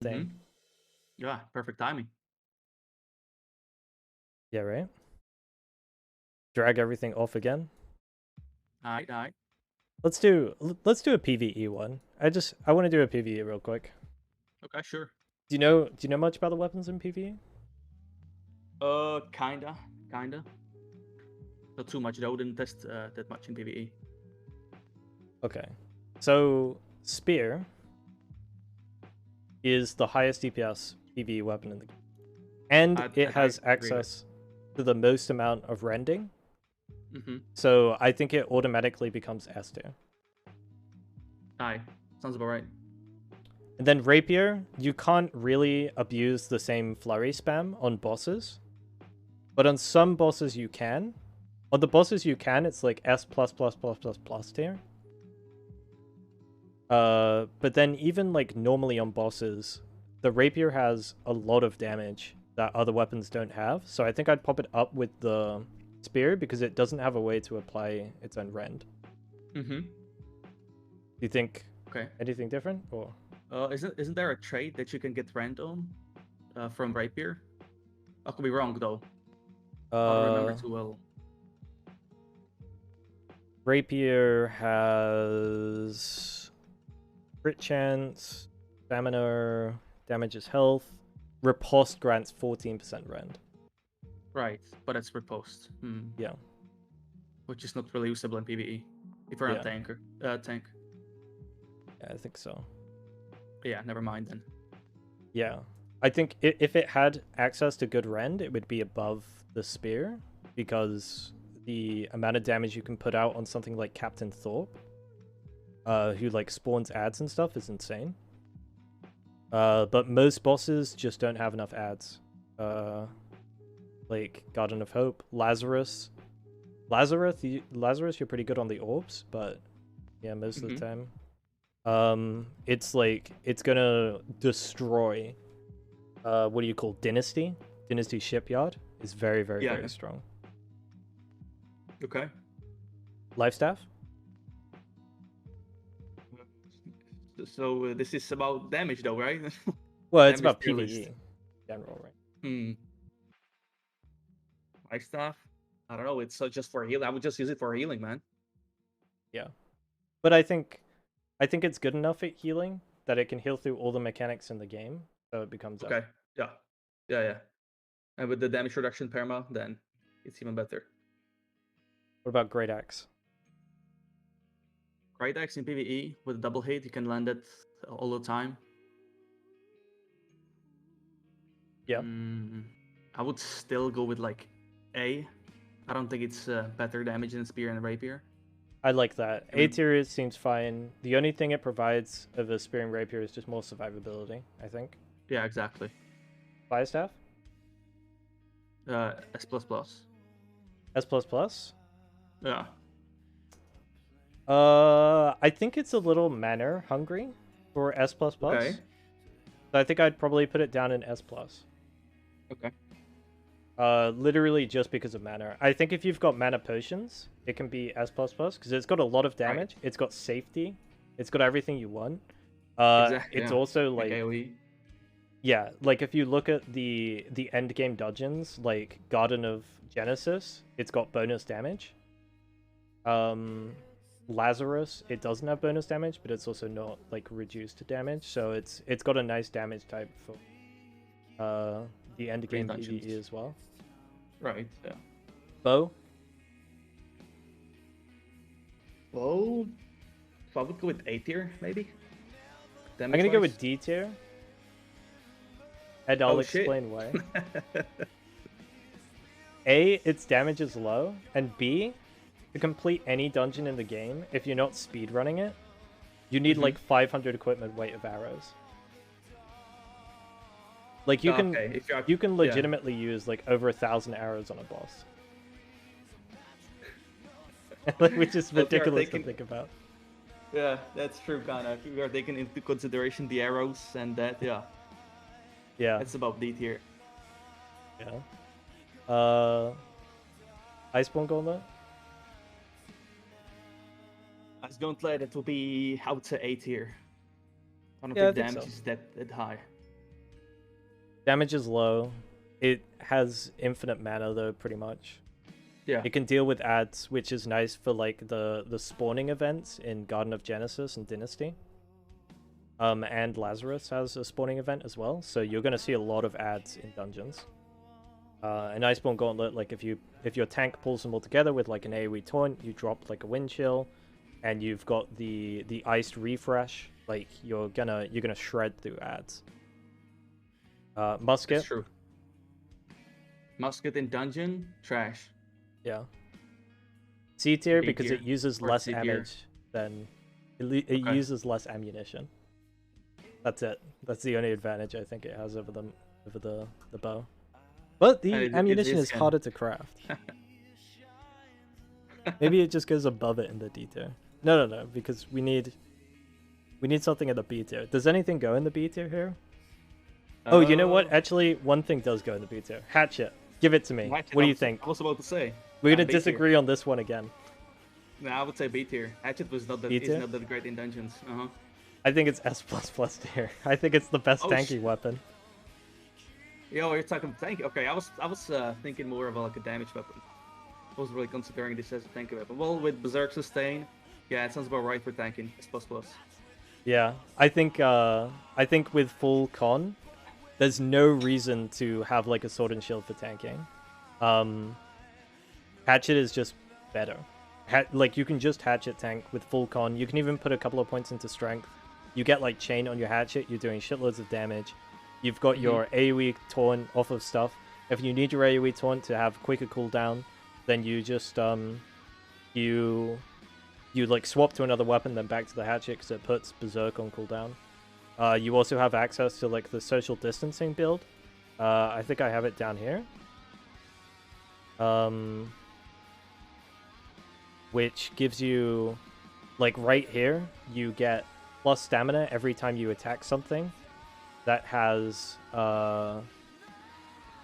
thing. Yeah, perfect timing. Yeah, right? Drag everything off again. Alright. Let's do a PvE one. I want to do a PvE real quick. Okay, sure. Do you know much about the weapons in PvE? Kinda. Not too much though, didn't test that much in PvE. Okay. So spear is the highest DPS PvE weapon in the game. And it I has agree with. access to the most amount of rending. Mm-hmm. So I think it automatically becomes S tier. Aye, sounds about right. And then Rapier, you can't really abuse the same flurry spam on bosses. But on some bosses you can. On the bosses you can, it's like S plus tier. But then even like normally on bosses, the Rapier has a lot of damage that other weapons don't have. So I think I'd pop it up with the spear because it doesn't have a way to apply its own rend. Mm-hmm. Do you think anything different or? Isn't there a trait that you can get rend on from Rapier? I could be wrong though. I don't remember too well. Rapier has crit chance, stamina, damages health, riposte grants 14% rend. Right, but it's riposte. Yeah. Which is not really usable in PvE if you're a tank. Yeah, I think so. Yeah, never mind then. Yeah. I think if it had access to good rend, it would be above the spear because the amount of damage you can put out on something like Captain Thorpe, who like spawns ads and stuff, is insane. But most bosses just don't have enough ads. Like Garden of Hope, Lazarus, you're pretty good on the orbs, but yeah, most of the time, it's like it's gonna destroy. What do you call Dynasty? Dynasty Shipyard is very strong. Okay. Life Staff? So this is about damage though, right? Well, it's about PvE in general, right? Life Staff? I don't know, it's just for healing. I would just use it for healing, man. Yeah. But I think it's good enough at healing that it can heal through all the mechanics in the game, so it becomes okay. Yeah. And with the damage reduction perma, then it's even better. What about Great Axe? Great Axe in PvE with a double hit, you can land it all the time. Yeah. I would still go with like A. I don't think it's better damage than Spear and Rapier. I like that. A tier seems fine. The only thing it provides of a Spear and Rapier is just more survivability, I think. Yeah, exactly. Fire Staff? S++. S++? Yeah. I think it's a little mana hungry for S++. Okay. So I think I'd probably put it down in S+. Okay. Literally just because of mana. I think if you've got mana potions, it can be S++ because it's got a lot of damage. Right. It's got safety. It's got everything you want. Exactly, it's also like AoE. Yeah, like if you look at the end game dungeons, like Garden of Genesis, it's got bonus damage. Lazarus, it doesn't have bonus damage, but it's also not like reduced damage, so it's got a nice damage type for the end game PvE as well. Right, yeah. Bow? Bow? So I would go with A tier, maybe? I'm gonna go with D tier. And I'll explain why. A, its damage is low, and B, to complete any dungeon in the game, if you're not speedrunning it, you need like 500 equipment weight of arrows. Like you can legitimately use like over 1,000 arrows on a boss. Which is ridiculous to think about. Yeah, that's true, kind of. We are taking into consideration the arrows and that, yeah. Yeah. It's about D tier. Yeah. Iceborne Gauntlet? Ice Gauntlet, it will be, I would say, A tier. I don't think damage is that high. Damage is low. It has infinite mana though, pretty much. Yeah. It can deal with ads, which is nice for like the spawning events in Garden of Genesis and Dynasty. And Lazarus has a spawning event as well, so you're gonna see a lot of ads in dungeons. An Iceborne Gauntlet, like if your tank pulls them all together with like an AoE taunt, you drop like a wind chill, and you've got the iced refresh. Like you're gonna shred through ads. Musket. That's true. Musket in dungeon, trash. Yeah. C tier B because tier it uses or less C tier. damage than it uses less ammunition. That's it. That's the only advantage I think it has over the bow. But the ammunition is harder to craft. Maybe it just goes above it in the D tier. No, because we need something in the B tier. Does anything go in the B tier here? Oh, you know what? Actually, one thing does go in the B tier. Hatchet. Give it to me. Hatchet, What do you think? I was about to say. We're gonna disagree on this one again. No, I would say B tier. Hatchet was not that is not that great in dungeons. I think it's S++ tier. I think it's the best tanky weapon. Yo, you're talking tanky. Okay, I was thinking more about like a damage weapon. I was really considering this as a tanky weapon. Well, with Berserk Sustain, yeah, it sounds about right for tanking. S++. Yeah, I think with full con, there's no reason to have like a sword and shield for tanking. Hatchet is just better. Like you can just hatchet tank with full con. You can even put a couple of points into strength. You get like chain on your hatchet. You're doing shitloads of damage. You've got your AoE taunt off of stuff. If you need your AoE taunt to have quicker cooldown, then you just you like swap to another weapon, then back to the hatchet because it puts Berserk on cooldown. You also have access to like the social distancing build. I think I have it down here. Which gives you, like right here, you get plus stamina every time you attack something that has a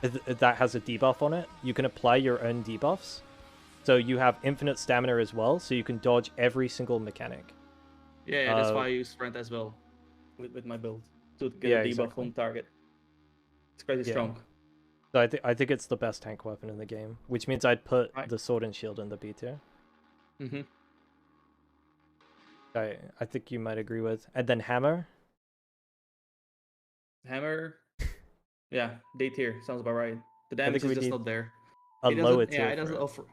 debuff on it. You can apply your own debuffs. So you have infinite stamina as well, so you can dodge every single mechanic. Yeah, that's why I use Sprint as well with my build to get a debuff on target. It's crazy strong. So I think it's the best tank weapon in the game, which means I'd put the sword and shield in the B tier. I think you might agree with. And then hammer. Hammer, yeah, D tier sounds about right. The damage is just not there. A lower tier. Yeah, it doesn't offer.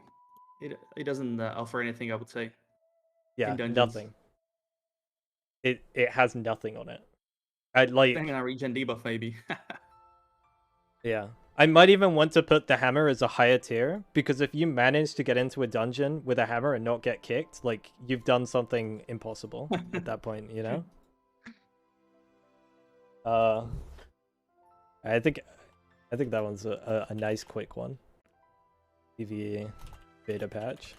It doesn't offer anything, I would say. Yeah, nothing. It has nothing on it. I'd like. Depending on regen debuff, maybe. Yeah, I might even want to put the hammer as a higher tier because if you manage to get into a dungeon with a hammer and not get kicked, like you've done something impossible at that point, you know. I think that one's a nice quick one. PvE beta patch.